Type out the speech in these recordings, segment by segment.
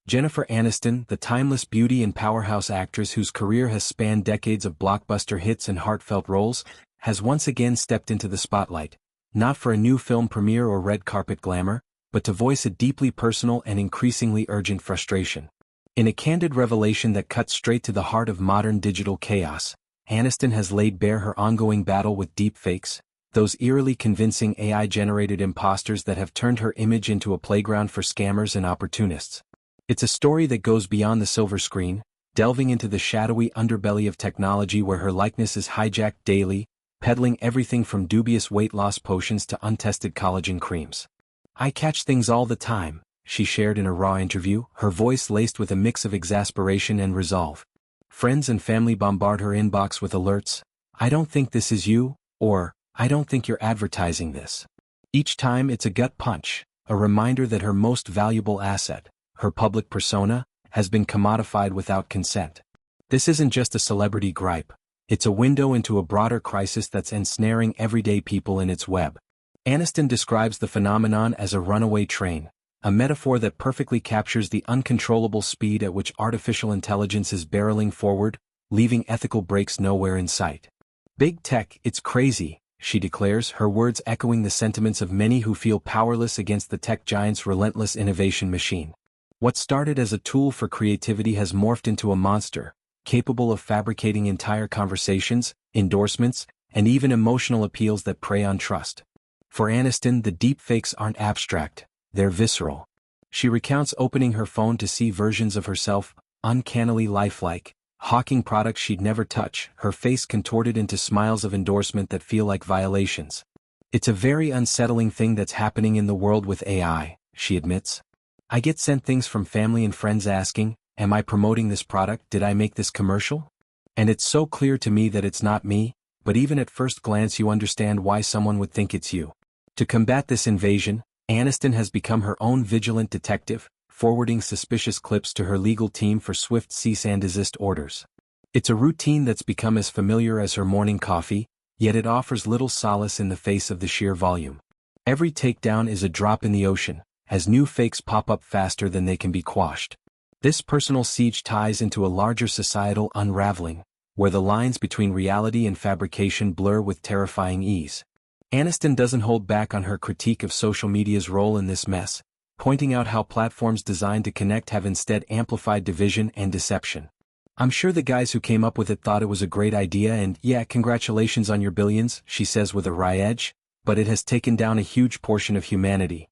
Jennifer Aniston, the timeless beauty and powerhouse actress whose career has spanned decades of blockbuster hits and heartfelt roles, has once again stepped into the spotlight, not for a new film premiere or red carpet glamour, but to voice a deeply personal and increasingly urgent frustration. In a candid revelation that cuts straight to the heart of modern digital chaos, Aniston has laid bare her ongoing battle with deepfakes, those eerily convincing AI-generated imposters that have turned her image into a playground for scammers and opportunists. It's a story that goes beyond the silver screen, delving into the shadowy underbelly of technology where her likeness is hijacked daily, peddling everything from dubious weight loss potions to untested collagen creams. "I catch things all the time," she shared in a raw interview, her voice laced with a mix of exasperation and resolve. Friends and family bombard her inbox with alerts, "I don't think this is you," or, "I don't think you're advertising this." Each time it's a gut punch, a reminder that her most valuable asset, her public persona, has been commodified without consent. This isn't just a celebrity gripe, it's a window into a broader crisis that's ensnaring everyday people in its web. Aniston describes the phenomenon as a runaway train, a metaphor that perfectly captures the uncontrollable speed at which artificial intelligence is barreling forward, leaving ethical breaks nowhere in sight. "Big tech, it's crazy," she declares, her words echoing the sentiments of many who feel powerless against the tech giant's relentless innovation machine. What started as a tool for creativity has morphed into a monster, capable of fabricating entire conversations, endorsements, and even emotional appeals that prey on trust. For Aniston, the deepfakes aren't abstract, they're visceral. She recounts opening her phone to see versions of herself, uncannily lifelike, hawking products she'd never touch, her face contorted into smiles of endorsement that feel like violations. "It's a very unsettling thing that's happening in the world with AI," she admits. "I get sent things from family and friends asking, am I promoting this product? Did I make this commercial? And it's so clear to me that it's not me, but even at first glance you understand why someone would think it's you." To combat this invasion, Aniston has become her own vigilant detective, forwarding suspicious clips to her legal team for swift cease and desist orders. It's a routine that's become as familiar as her morning coffee, yet it offers little solace in the face of the sheer volume. Every takedown is a drop in the ocean, as new fakes pop up faster than they can be quashed. This personal siege ties into a larger societal unraveling, where the lines between reality and fabrication blur with terrifying ease. Aniston doesn't hold back on her critique of social media's role in this mess, pointing out how platforms designed to connect have instead amplified division and deception. "I'm sure the guys who came up with it thought it was a great idea and, yeah, congratulations on your billions," she says with a wry edge, "but it has taken down a huge portion of humanity."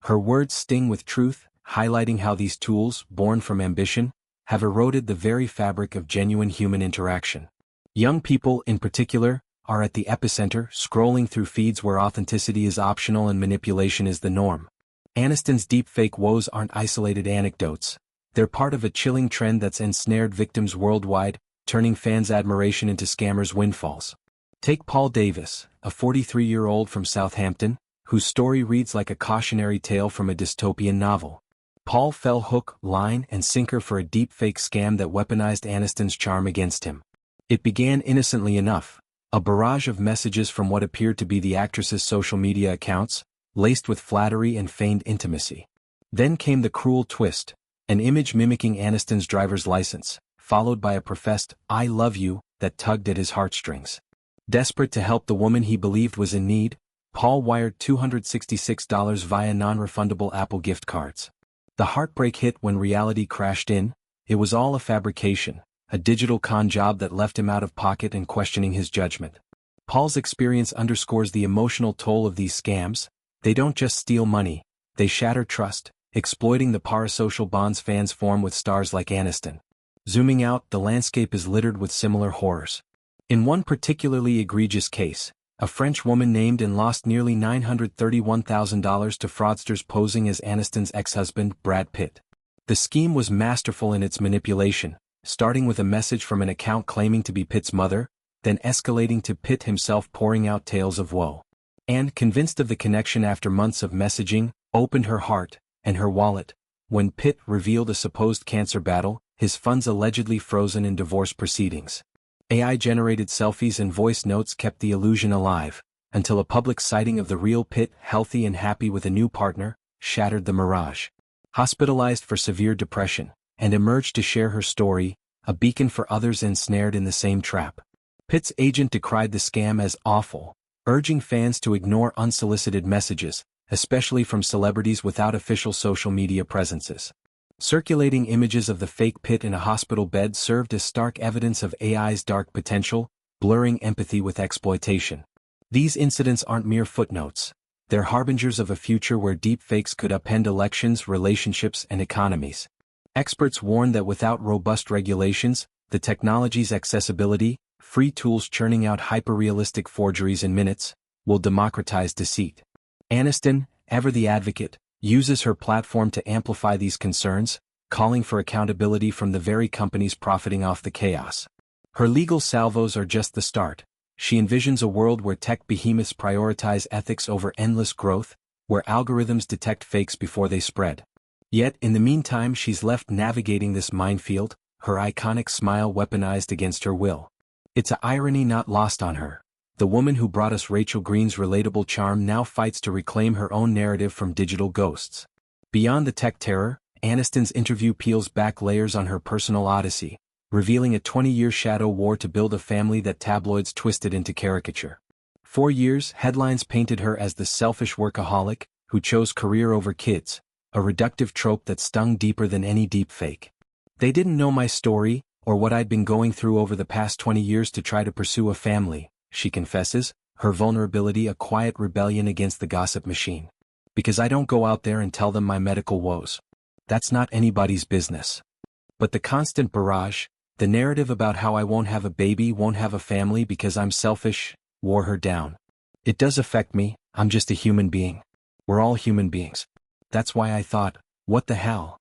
Her words sting with truth, highlighting how these tools, born from ambition, have eroded the very fabric of genuine human interaction. Young people, in particular, are at the epicenter, scrolling through feeds where authenticity is optional and manipulation is the norm. Aniston's deepfake woes aren't isolated anecdotes. They're part of a chilling trend that's ensnared victims worldwide, turning fans' admiration into scammers' windfalls. Take Paul Davis, a 43-year-old from Southampton, whose story reads like a cautionary tale from a dystopian novel. Paul fell hook, line, and sinker for a deepfake scam that weaponized Aniston's charm against him. It began innocently enough, a barrage of messages from what appeared to be the actress's social media accounts, laced with flattery and feigned intimacy. Then came the cruel twist, an image mimicking Aniston's driver's license, followed by a professed, "I love you," that tugged at his heartstrings. Desperate to help the woman he believed was in need, Paul wired $266 via non-refundable Apple gift cards. The heartbreak hit when reality crashed in. It was all a fabrication, a digital con job that left him out of pocket and questioning his judgment. Paul's experience underscores the emotional toll of these scams. They don't just steal money, they shatter trust, exploiting the parasocial bonds fans form with stars like Aniston. Zooming out, the landscape is littered with similar horrors. In one particularly egregious case, a French woman named and lost nearly $931,000 to fraudsters posing as Aniston's ex-husband, Brad Pitt. The scheme was masterful in its manipulation, starting with a message from an account claiming to be Pitt's mother, then escalating to Pitt himself pouring out tales of woe. Anne, convinced of the connection after months of messaging, opened her heart and her wallet when Pitt revealed a supposed cancer battle, his funds allegedly frozen in divorce proceedings. AI-generated selfies and voice notes kept the illusion alive, until a public sighting of the real Pitt, healthy and happy with a new partner, shattered the mirage. hospitalized for severe depression, and emerged to share her story, a beacon for others ensnared in the same trap. Pitt's agent decried the scam as awful, urging fans to ignore unsolicited messages, especially from celebrities without official social media presences. Circulating images of the fake Pitt in a hospital bed served as stark evidence of AI's dark potential, blurring empathy with exploitation. These incidents aren't mere footnotes. They're harbingers of a future where deepfakes could upend elections, relationships, and economies. Experts warn that without robust regulations, the technology's accessibility, free tools churning out hyper-realistic forgeries in minutes, will democratize deceit. Aniston, ever the advocate, uses her platform to amplify these concerns, calling for accountability from the very companies profiting off the chaos. Her legal salvos are just the start. She envisions a world where tech behemoths prioritize ethics over endless growth, where algorithms detect fakes before they spread. Yet, in the meantime, she's left navigating this minefield, her iconic smile weaponized against her will. It's an irony not lost on her. The woman who brought us Rachel Green's relatable charm now fights to reclaim her own narrative from digital ghosts. Beyond the tech terror, Aniston's interview peels back layers on her personal odyssey, revealing a 20-year shadow war to build a family that tabloids twisted into caricature. For years, headlines painted her as the selfish workaholic, who chose career over kids, a reductive trope that stung deeper than any deepfake. They didn't know my story, or what I'd been going through over the past 20 years to try to pursue a family, she confesses, her vulnerability a quiet rebellion against the gossip machine. Because I don't go out there and tell them my medical woes. That's not anybody's business. But the constant barrage, the narrative about how I won't have a baby, won't have a family because I'm selfish, wore her down. It does affect me, I'm just a human being. We're all human beings. That's why I thought, what the hell?